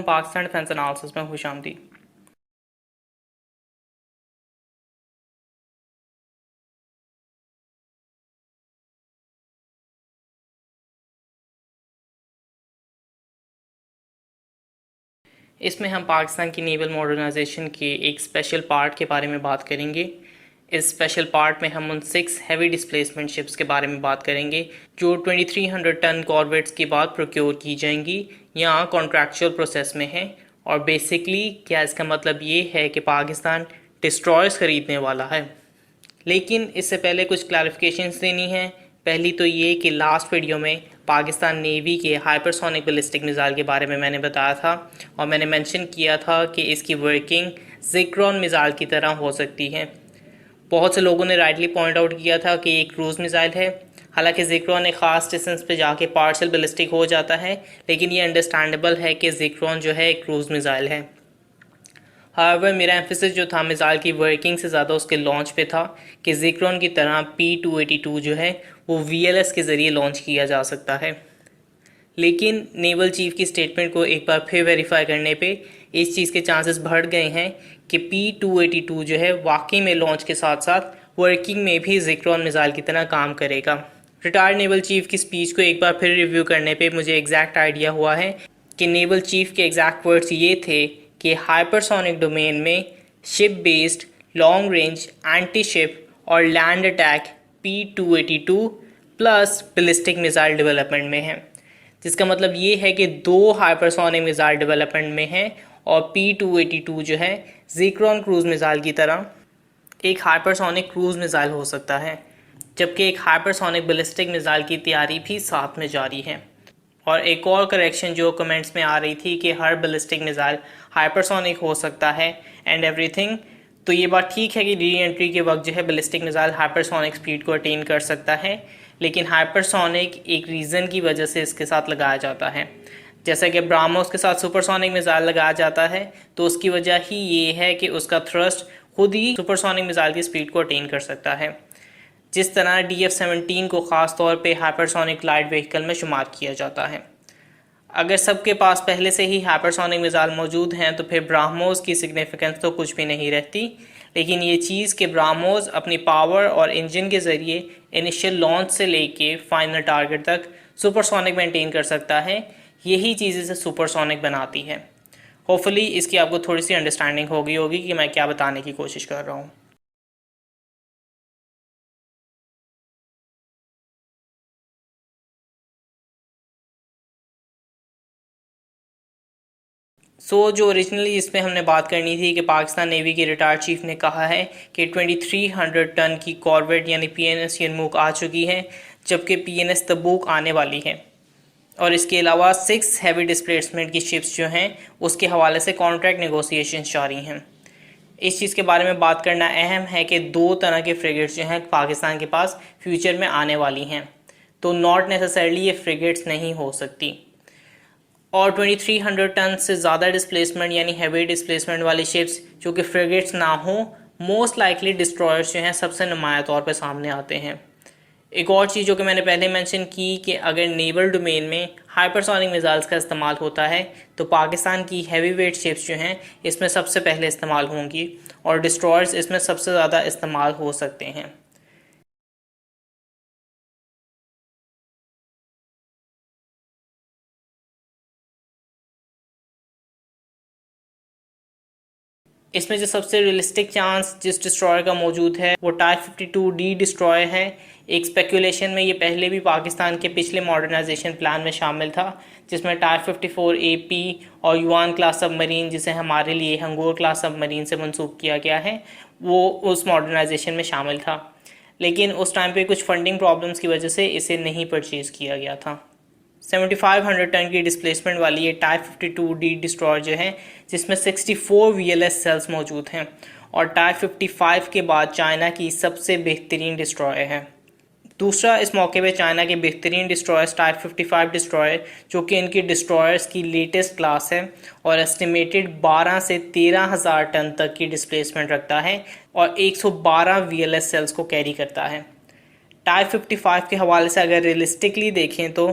Pakistan defence analysis में खुशामदीद। इसमें हम पाकिस्तान की नेवल मॉडर्नाइजेशन के एक स्पेशल पार्ट के बारे में बात करेंगे। इस स्पेशल पार्ट में हम उन 6 हैवी डिस्प्लेसमेंट शिप्स के बारे में बात करेंगे जो 2300 टन कॉर्वेट्स के बाद प्रोक्योर की जाएंगी या कॉन्ट्रैक्चुअल प्रोसेस में है। और बेसिकली क्या इसका मतलब ये है कि पाकिस्तान डिस्ट्रॉयर्स ख़रीदने वाला है। लेकिन इससे पहले कुछ क्लैरिफिकेशंस देनी है। पहली तो ये कि लास्ट वीडियो में पाकिस्तान नेवी के हाइपरसोनिक बैलिस्टिक मिसाइल के बारे में मैंने बताया था और मैंने मेंशन किया था कि इसकी वर्किंग ज़िक्रोन मिसाइल की तरह हो सकती है। बहुत से लोगों ने राइटली पॉइंट आउट किया था कि ये क्रूज़ मिसाइल है। हालांकि ज़िक्रोन एक ख़ास डिस्टेंस पे जाके पार्शियल बैलिस्टिक हो जाता है, लेकिन ये अंडरस्टैंडेबल है कि ज़िक्रोन जो है एक क्रूज़ मिसाइल है। हाउएवर मेरा एम्फेसिस जो था मिसाइल की वर्किंग से ज़्यादा उसके लॉन्च पे था कि ज़िक्रोन की तरह P282 जो है वो VLS के ज़रिए लॉन्च किया जा सकता है। लेकिन नेवल चीफ की स्टेटमेंट को एक बार फिर वेरीफाई करने पे इस चीज़ के चांसेस बढ़ गए हैं कि P282 जो है वाकई में लॉन्च के साथ साथ वर्किंग में भी ज़िक्रोन मिसाइल की तरह काम करेगा। रिटायर्ड नेवल चीफ की स्पीच को एक बार फिर रिव्यू करने पे मुझे एग्जैक्ट आइडिया हुआ है कि नेवल चीफ के एग्जैक्ट वर्ड्स ये थे कि हाइपरसोनिक डोमेन में ship based long range anti ship और land attack P282 plus ballistic missile development में है, जिसका मतलब ये है कि 2 हाइपरसोनिक मिसाइल डेवलपमेंट में है और P282 जो है ज़िक्रोन क्रूज़ मिसाइल की तरह एक हाइपरसोनिक क्रूज़ मिसाइल हो सकता है, जबकि एक हाइपरसोनिक बैलिस्टिक मिसाइल की तैयारी भी साथ में जारी है। और एक और करेक्शन जो कमेंट्स में आ रही थी कि हर बैलिस्टिक मिसाइल हाइपरसोनिक हो सकता है एंड एवरीथिंग, तो ये बात ठीक है कि री एंट्री के वक्त जो है बैलिस्टिक मिसाइल हाइपरसोनिक स्पीड को अटेन कर सकता है, लेकिन हाइपरसोनिक एक रीज़न की वजह से इसके साथ लगाया जाता है। जैसा कि ब्राह्मोस के साथ सुपरसोनिक मिसाइल लगाया जाता है, तो उसकी वजह ही ये है कि उसका थ्रस्ट खुद ही सुपरसोनिक मिसाइल की स्पीड को अटेन कर सकता है। जिस तरह DF-17 को ख़ास तौर पे हाइपरसोनिक लाइट व्हीकल में शुमार किया जाता है। अगर सबके पास पहले से ही हाइपरसोनिक मिसाइल मौजूद हैं तो फिर ब्राह्मोस की सिग्निफिकेंस तो कुछ भी नहीं रहती। लेकिन ये चीज़ कि ब्राह्मोस अपनी पावर और इंजन के ज़रिए इनिशियल लॉन्च से लेके फाइनल टारगेट तक सुपरसोनिक मेंटेन कर सकता है, यही चीज़ इसे सुपरसोनिक बनाती है। होपफुली इसकी आपको थोड़ी सी अंडरस्टैंडिंग हो गई होगी कि मैं क्या बताने की कोशिश कर रहा हूँ। जो ओरिजिनली इसमें हमने बात करनी थी कि पाकिस्तान नेवी के रिटायर्ड चीफ ने कहा है कि 2300 टन की कॉर्वेट यानी PNS यरमूक आ चुकी है, जबकि PNS तबूक आने वाली है। और इसके अलावा 6 हैवी डिस्प्लेसमेंट की शिप्स जो हैं उसके हवाले से कॉन्ट्रैक्ट नेगोशिएशन जारी हैं। इस चीज़ के बारे में बात करना अहम है कि 2 तरह के फ्रिगेट्स जो हैं पाकिस्तान के पास फ्यूचर में आने वाली हैं, तो नॉट नेसेसरली ये फ्रिगेट्स नहीं हो सकती। और 2300 टन से ज़्यादा डिस्प्लेसमेंट यानी हैवी डिस्प्लेसमेंट वाली शिप्स जो कि फ्रिगेट्स ना हो, मोस्ट लाइकली डिस्ट्रॉयर्स जो हैं सबसे नुमाया तौर पे सामने आते हैं। एक और चीज़ जो कि मैंने पहले मेंशन की कि अगर नेवल डोमेन में हाइपरसोनिक मिसाइल्स का इस्तेमाल होता है तो पाकिस्तान की हैवी वेट शिप्स जो हैं इसमें सबसे पहले इस्तेमाल होंगी और डिस्ट्रॉयर्स इसमें सबसे ज़्यादा इस्तेमाल हो सकते हैं। इसमें जो सबसे रियलिस्टिक चांस जिस डिस्ट्रॉयर का मौजूद है वो टाइप 52D डिस्ट्रॉयर है। एक स्पेकुलेशन में ये पहले भी पाकिस्तान के पिछले मॉडर्नाइजेशन प्लान में शामिल था, जिसमें टाइप 54AP और युआन क्लास सबमरीन, जिसे हमारे लिए हंगोर क्लास सबमरीन से मंसूब किया गया है, वो उस मॉडर्नाइजेशन में शामिल था। लेकिन उस टाइम पे कुछ फंडिंग प्रॉब्लम्स की वजह से इसे नहीं परचेज़ किया गया था। 7500 टन की डिस्प्लेसमेंट वाली ये टाइप 52D डिस्ट्रॉयर जो है जिसमें 64 VLS सेल्स मौजूद हैं और टाइप 55 के बाद चाइना की सबसे बेहतरीन डिस्ट्रॉयर है। दूसरा, इस मौके पे चाइना के बेहतरीन डिस्ट्रॉयर्स टाइप 55 डिस्ट्रॉयर जो कि इनकी डिस्ट्रॉयर्स की लेटेस्ट क्लास है और एस्टिमेटेड 12 से 13,000 टन तक की डिस्प्लेसमेंट रखता है और 112 VLS सेल्स को कैरी करता है। टाइप 55 के हवाले से अगर रियलिस्टिकली देखें तो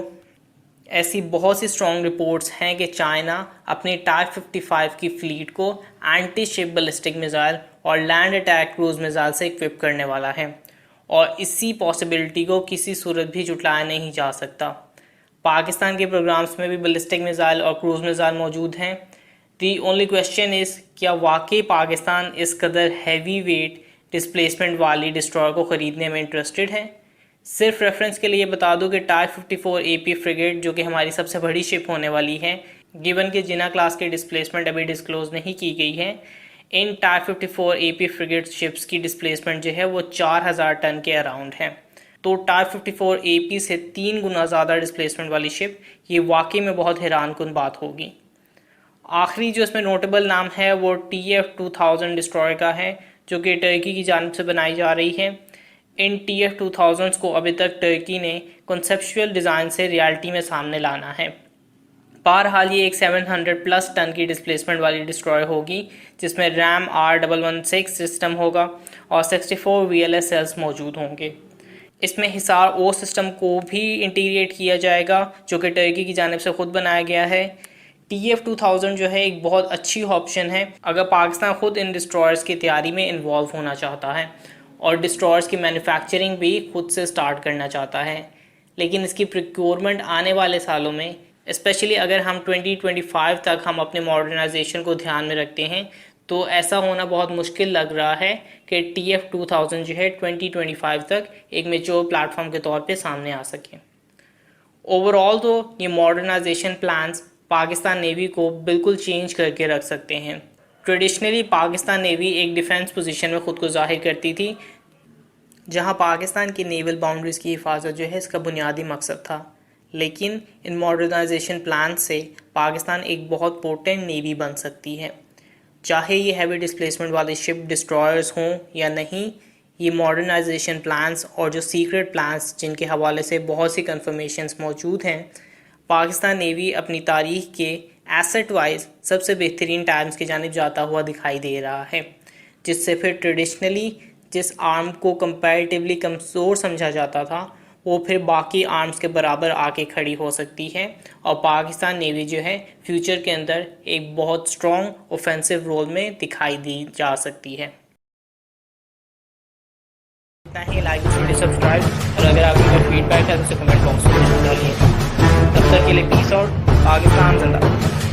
ऐसी बहुत सी स्ट्रॉन्ग रिपोर्ट्स हैं कि चाइना अपनी टाइप 55 की फ्लीट को एंटी शिप बैलिस्टिक मिसाइल और लैंड अटैक क्रूज मिसाइल से इक्विप करने वाला है और इसी पॉसिबिलिटी को किसी सूरत भी जुटलाया नहीं जा सकता। पाकिस्तान के प्रोग्राम्स में भी बैलिस्टिक मिसाइल और क्रूज मिसाइल मौजूद हैं। दी ओनली क्वेश्चन इज़, क्या वाकई पाकिस्तान इस कदर हैवी वेट डिस्प्लेसमेंट वाली डिस्ट्रॉयर को ख़रीदने में इंटरेस्टेड है? सिर्फ रेफरेंस के लिए बता दूं कि टाइप 54 AP फ्रिगेट, जो कि हमारी सबसे बड़ी शिप होने वाली है, गिवन कि जिना क्लास की डिस्प्लेसमेंट अभी डिस्क्लोज नहीं की गई है, इन टाइप 54 AP फ्रिगेट शिप्स की डिस्प्लेसमेंट जो है वो 4000 टन के अराउंड है। तो टाइप 54 AP से 3 गुना ज़्यादा डिस्प्लेसमेंट वाली शिप, ये वाकई में बहुत हैरान कुन बात होगी। आखिरी जो इसमें नोटेबल नाम है वो TF-2000 डिस्ट्रॉयर का है, जो कि टर्की की जानिब से बनाई जा रही है। इन TF-2000 को अभी तक टर्की ने कॉन्सेप्चुअल डिज़ाइन से रियलिटी में सामने लाना है। बहरहाल ये एक 700+ टन की डिस्प्लेसमेंट वाली डिस्ट्रॉयर होगी, जिसमें RAM R116 सिस्टम होगा और 64 VLS सेल्स मौजूद होंगे। इसमें हिसार ओ सिस्टम को भी इंटीग्रेट किया जाएगा, जो कि टर्की की जानिब से ख़ुद बनाया गया है। TF-2000 जो है एक बहुत अच्छी ऑप्शन है अगर पाकिस्तान ख़ुद इन डिस्ट्रॉयर्स की तैयारी में इन्वॉल्व होना चाहता है और डिस्ट्रॉयर्स की मैन्युफैक्चरिंग भी खुद से स्टार्ट करना चाहता है। लेकिन इसकी प्रिक्योरमेंट आने वाले सालों में, स्पेशली अगर हम 2025 तक हम अपने मॉडर्नाइजेशन को ध्यान में रखते हैं, तो ऐसा होना बहुत मुश्किल लग रहा है कि TF-2000 जो है 2025 तक एक मेच्योर प्लेटफॉर्म के तौर पे सामने आ सके। ओवरऑल तो ये मॉडर्नाइजेशन प्लान्स पाकिस्तान नेवी को बिल्कुल चेंज करके रख सकते हैं। ट्रेडिशनली पाकिस्तान नेवी एक डिफेंस पोजीशन में ख़ुद को जाहिर करती थी, जहां पाकिस्तान की नेवल बाउंड्रीज़ की हिफाजत जो है इसका बुनियादी मकसद था। लेकिन इन मॉडर्नाइजेशन प्लान से पाकिस्तान एक बहुत पोटेंट नेवी बन सकती है। चाहे ये हैवी डिस्प्लेसमेंट वाले शिप डिस्ट्रॉयर्स हों या नहीं, ये मॉडर्नाइजेशन प्लान्स और जो सीक्रेट प्लान्स जिनके हवाले से बहुत सी कंफर्मेशंस मौजूद हैं, पाकिस्तान नेवी अपनी तारीख के एसेट वाइज सबसे बेहतरीन टाइम्स की जानिब जाता हुआ दिखाई दे रहा है, जिससे फिर ट्रेडिशनली जिस आर्म को कंपैरेटिवली कमज़ोर समझा जाता था, वो फिर बाकी आर्म्स के बराबर आके खड़ी हो सकती है और पाकिस्तान नेवी जो है फ्यूचर के अंदर एक बहुत स्ट्रॉन्ग ऑफेंसिव रोल में दिखाई दी जा सकती है। इतना ही, लाइक वीडियो, सब्सक्राइब, और अगर आपकी कोई फीडबैक है तो उसे कमेंट बॉक्स में जरूर डालिए। तब तक के लिए पीस आउट, पाकिस्तान जिंदाबाद।